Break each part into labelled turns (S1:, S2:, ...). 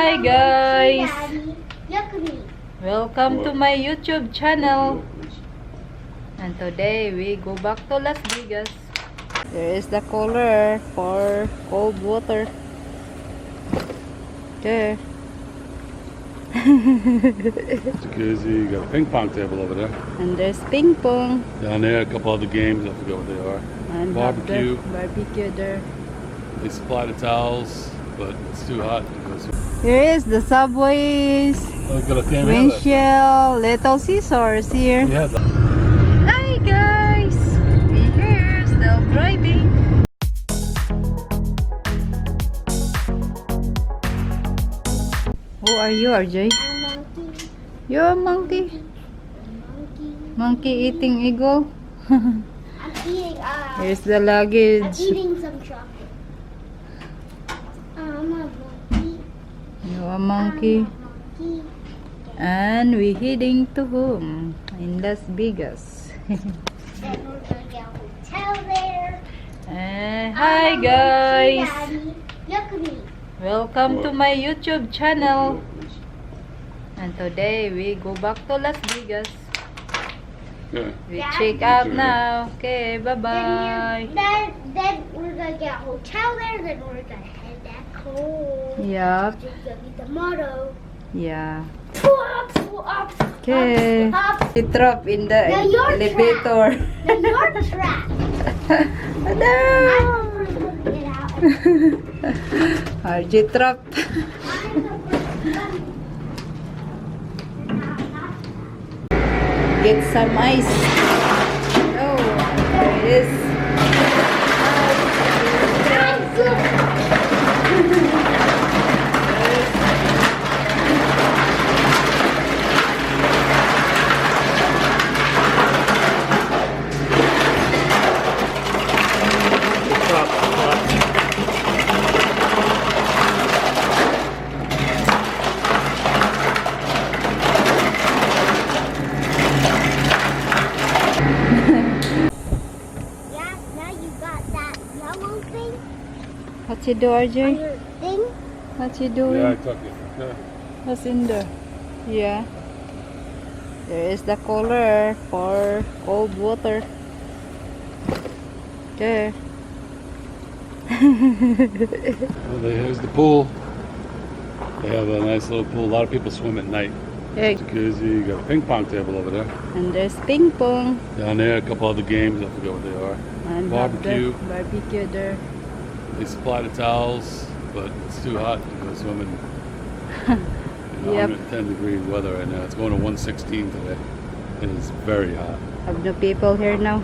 S1: Hi guys! Welcome to my YouTube channel. And today we go back to Las Vegas. There is the cooler for cold water. There.
S2: Jacuzzi, you got a ping pong table over there.
S1: And there's ping pong.
S2: Down there, a couple other games, I forget what they are.
S1: And
S2: Barbecue.
S1: Barbecue there.
S2: They supply the towels, but it's too hot.
S1: Here is the subways.
S2: Oh, got a camera.
S1: Windshield, Little Caesars here.
S2: Yeah.
S1: Hi guys! We here, still driving. Who are you, RJ?
S3: Monkey.
S1: You're a monkey. Monkey eating eagle.
S3: I'm eating.
S1: Here's the
S3: I'm
S1: luggage.
S3: eating some chocolate. I'm a monkey.
S1: You're a monkey.
S3: Monkey.
S1: And we're heading to home in Las Vegas.
S3: Then we're gonna get a hotel there.
S1: Hi guys!
S3: Daddy. Look at me.
S1: Welcome to my YouTube channel. And today we go back to Las Vegas.
S2: Yeah.
S1: We
S3: Daddy.
S1: check out now. Okay, bye-bye.
S3: Then we're gonna get a hotel there. Then we're gonna head back home.
S1: Yup.
S3: It's gonna be the motto.
S1: Yeah.
S3: Swap, swap,
S1: Okay.
S3: swap.
S1: It drop in the
S3: Now you're
S1: elevator.
S3: Then you're trapped.
S1: Hello.
S3: I'm the first one to get out.
S1: RJ trap.
S3: I'm the first one.
S1: Get some ice. Oh, there it is.
S3: Yeah, now you got that yellow thing
S1: What you do,
S3: on
S1: RJ?
S3: your thing.
S1: What you doing?
S2: Yeah, I took it. Okay.
S1: What's in there? Yeah. There is the cooler for cold water. There.
S2: Well, here's the pool. They have a nice little pool. A lot of people swim at night.
S1: Hey.
S2: Jacuzzi, you got a ping pong table over there.
S1: And there's ping pong.
S2: Down there, a couple other games, I forget what they are.
S1: And
S2: Barbecue.
S1: Barbecue there.
S2: They supply the towels, but it's too hot to go swimming.
S1: Yep.
S2: 110 degrees weather right now. It's going to 116 today. It is very hot.
S1: Have no people here now.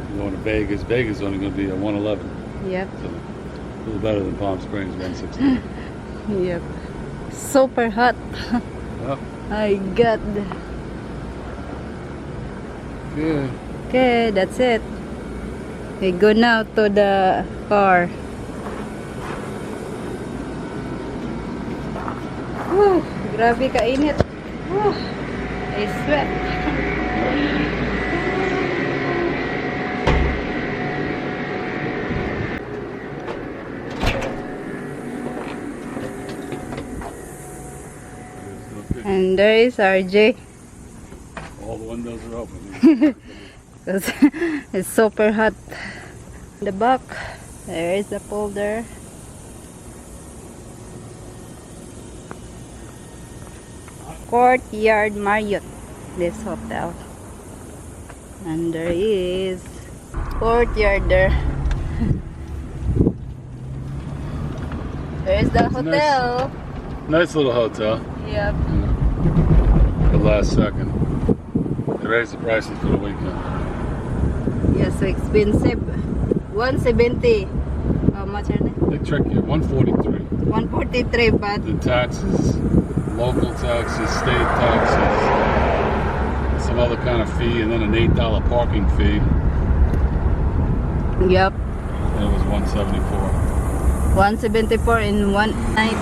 S2: I'm going to Vegas. Vegas is only going to be at 111.
S1: Yep.
S2: So a little better than Palm Springs, 116.
S1: Yep. Super hot.
S2: Well,
S1: My God.
S2: yeah.
S1: Okay, that's it. We go now to the car. Whew, grabe kainit. Whew, I sweat. And there is RJ.
S2: All the windows are open.
S1: Because it's super hot. In the back, there is the pool there. Courtyard Marriott, this hotel. And there is courtyard there. There is the
S2: It's a
S1: hotel.
S2: Nice little hotel.
S1: Yep.
S2: The last second. They raised the prices for the weekend.
S1: Yes, so expensive. 170. How much are they?
S2: They trick you. 143.
S1: 143, but
S2: The taxes, local taxes, state taxes, some other kind of fee, and then an $8 parking fee.
S1: yep.
S2: And it was 174.
S1: 174 in one night.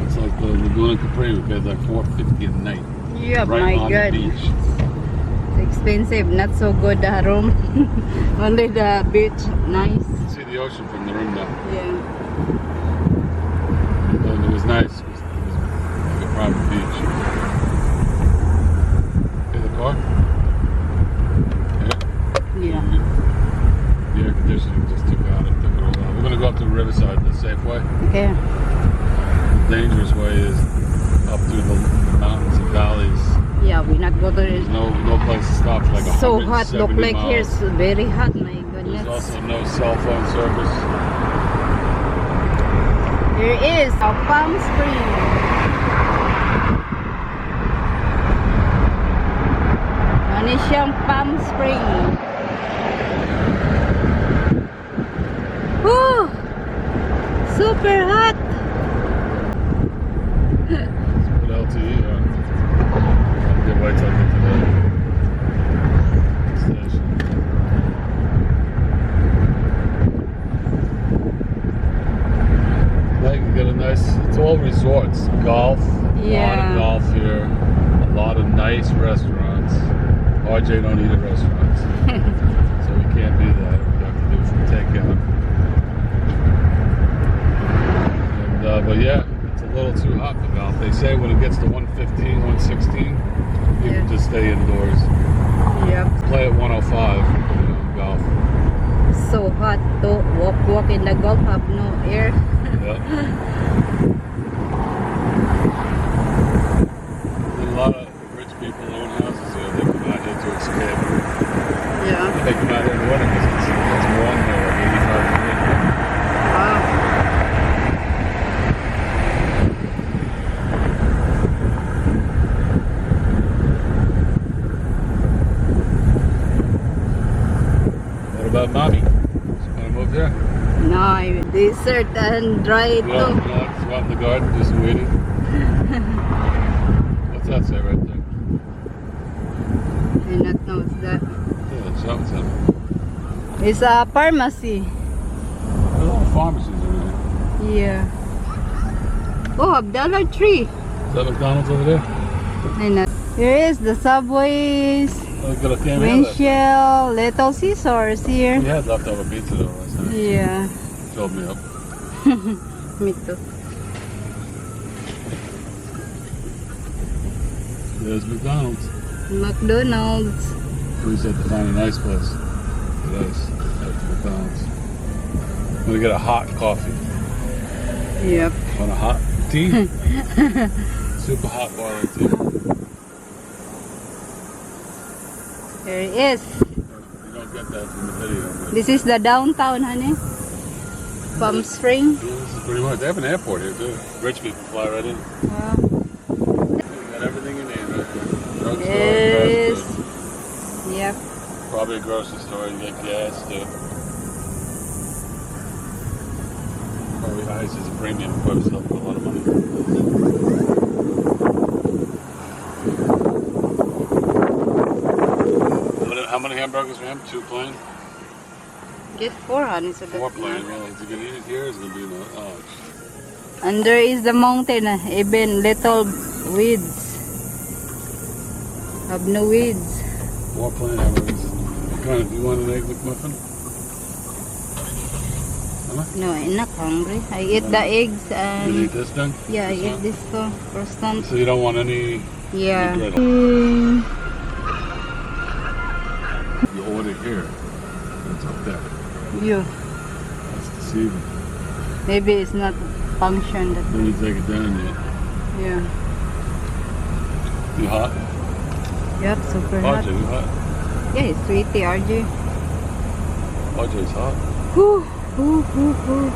S2: It's like the Laguna Capri, we paid like $450 a night.
S1: Yep,
S2: right
S1: my
S2: on
S1: God.
S2: the beach.
S1: It's expensive, not so good the room. Only the beach, nice.
S2: You can see the ocean from the room now.
S1: Yeah.
S2: side, the safe way.
S1: Okay.
S2: The dangerous way is up through the mountains and valleys.
S1: Yeah, we not go to
S2: There's no place to stop for like
S1: so hot.
S2: 170
S1: Look like
S2: miles.
S1: here it's very hot. My goodness.
S2: There's also no cell phone service.
S1: There is a Palm Spring. Ano siyang Palm Spring? Woo! Super hot.
S2: Put LTE on. I'll get wait till I get to the station. Now you can get a nice, it's all resorts. Golf, a lot
S1: Yeah.
S2: of golf here. A lot of nice restaurants. RJ don't eat at restaurants. So we can't do that. We have to do some takeout. And, but yeah, it's a little too hot for golf. They say when it gets to 115, 116, you
S1: Yeah.
S2: can just stay indoors.
S1: Yep.
S2: Play at 105, golf.
S1: So hot to walk in the golf. Have no air.
S2: Yeah. A lot of rich people own houses here. They come out here to escape.
S1: Yeah.
S2: They come out here in the winter because it's warm here, like 85 degrees.
S1: Wow.
S2: What about mommy? She want to move here?
S1: No, desert and dry
S2: No,
S1: too.
S2: just go out in the garden, do some weeding. What's that say right there?
S1: I not know what's that.
S2: Yeah, it's something.
S1: It's a pharmacy.
S2: There's a lot of pharmacies over here.
S1: Yeah. Oh, a Dollar Tree.
S2: Is that McDonald's over there?
S1: I know. Here is the Subway's,
S2: Oh, we got a damn
S1: Winchell, Little Caesars here.
S2: We had leftover pizza though last night.
S1: Yeah.
S2: Filled me up.
S1: Me too.
S2: There's McDonald's.
S1: McDonald's.
S2: We just had to find a nice place. Nice. After McDonald's. I'm gonna get a hot coffee.
S1: Yep.
S2: Want a hot tea? Super hot boiling tea.
S1: There it is.
S2: You don't get that from the video. But
S1: This is the downtown, honey. Palm Spring.
S2: this is pretty much. They have an airport here too. Rich people fly right in.
S1: Wow.
S2: You got everything you need right there. Drugstore,
S1: Yes.
S2: fast food.
S1: Yep.
S2: Probably a grocery store and get gas too. Probably ice is a premium. Probably sell for a lot of money. How many hamburgers for him? 2 plain?
S1: Get 4, honey. So
S2: 4
S1: that's
S2: plain.
S1: enough.
S2: Well, is he gonna eat it here? Or is it gonna be no? Oh,
S1: And there is the mountain, even little weeds. Have no weeds.
S2: 4 plain hamburgers. What kind of? Do you want an egg McMuffin? Huh?
S1: No, I'm not hungry. I eat the eggs
S2: You
S1: and
S2: eat this then?
S1: yeah, I
S2: This
S1: eat
S2: one?
S1: this too. Croissant.
S2: So you don't want any
S1: Yeah.
S2: McGriddle. You order here. It's up there.
S1: You.
S2: That's deceiving.
S1: Maybe it's not function. That
S2: Then you take it down yet.
S1: yeah.
S2: You hot?
S1: Yep, super hot.
S2: RJ, you hot?
S1: Yeah, it's sweetie, RJ.
S2: RJ's hot.
S1: Whew, whew, whew, whew.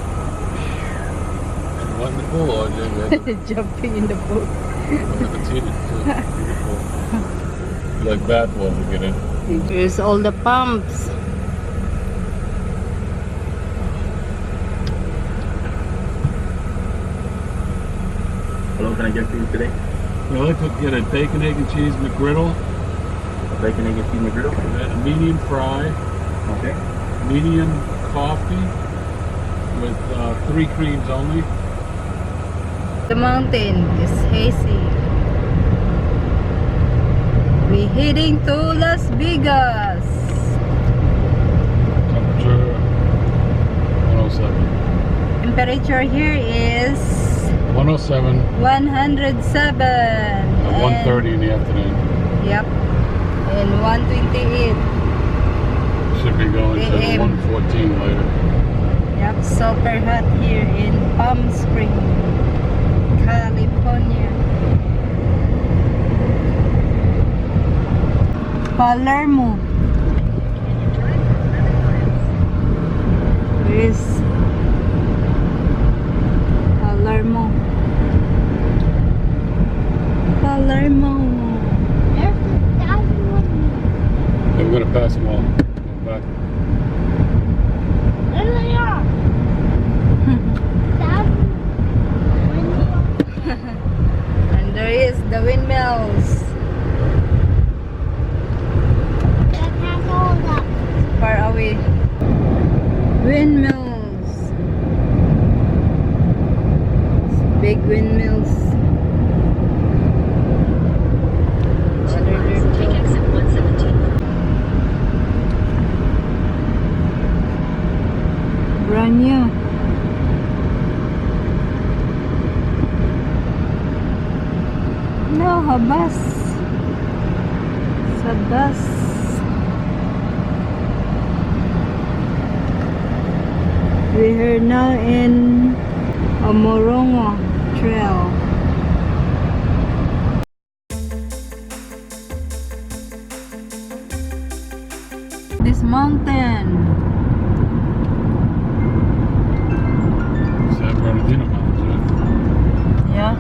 S2: What in the pool, RJ?
S1: Jumping in the boat.
S2: It's heated too. Like bath water, get in.
S1: Here's all the pumps.
S4: Hello, can I get for you today?
S2: Well, I could get a bacon, egg, and cheese McGriddle,
S4: Bacon, egg, and cheese McGriddle.
S2: a medium fry,
S4: Okay.
S2: medium coffee with 3 creams only.
S1: The mountain is hazy. We're heading to Las Vegas.
S2: Temperature 107.
S1: Temperature here is
S2: 107
S1: 107.
S2: at 1:30 in the afternoon.
S1: Yep. And 128.
S2: Should be going to
S1: AM.
S2: 114 later.
S1: Yep, super hot here in Palm Springs, California. Palermo. Where is Palermo? Palermo.
S3: There's the thousand one.
S2: I'm going to pass them all. Go back.
S3: There they are. Thousand one.
S1: And there is the windmills.
S3: That has all that.
S1: Far away. Windmills. Big windmills. Brand new. No, a bus. It's a bus. We are now in a Morongo Trail. This mountain.
S2: San Bernardino Mountains,
S1: Yeah.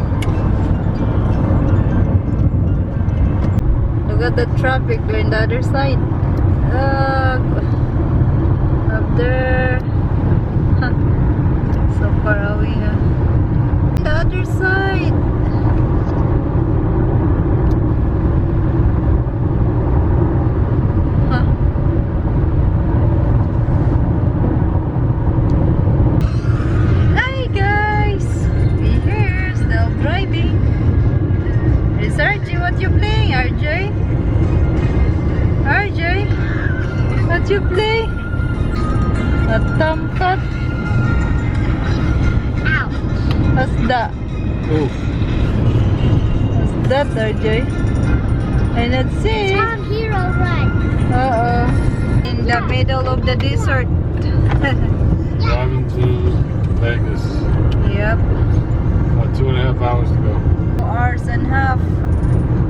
S1: Look at the traffic on the other side. Up there. Huh. So far away. Huh? The other side. Huh. Hi guys. We here still driving. Is RJ what you playing, RJ? RJ? What you play? A tomcat?
S3: Ow.
S1: What's that?
S2: yeah. Oh,
S1: What's that, RJ? And let's see.
S3: Tom Hero Run.
S1: Uh-oh. In the middle of the desert.
S2: driving to Vegas.
S1: Yep.
S2: About 2.5 hours to go.
S1: 2 hours and a half.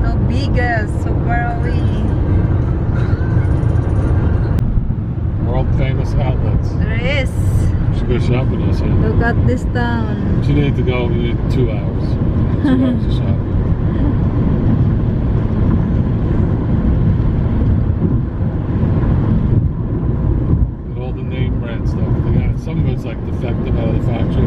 S1: No Vegas, so far away.
S2: World famous outlets.
S1: There is.
S2: Should go shopping also.
S1: Look at this town.
S2: You need to go, you need 2 hours. 2 hours of shopping. And all the name brand stuff. They got, some of it's like defective out of the factory.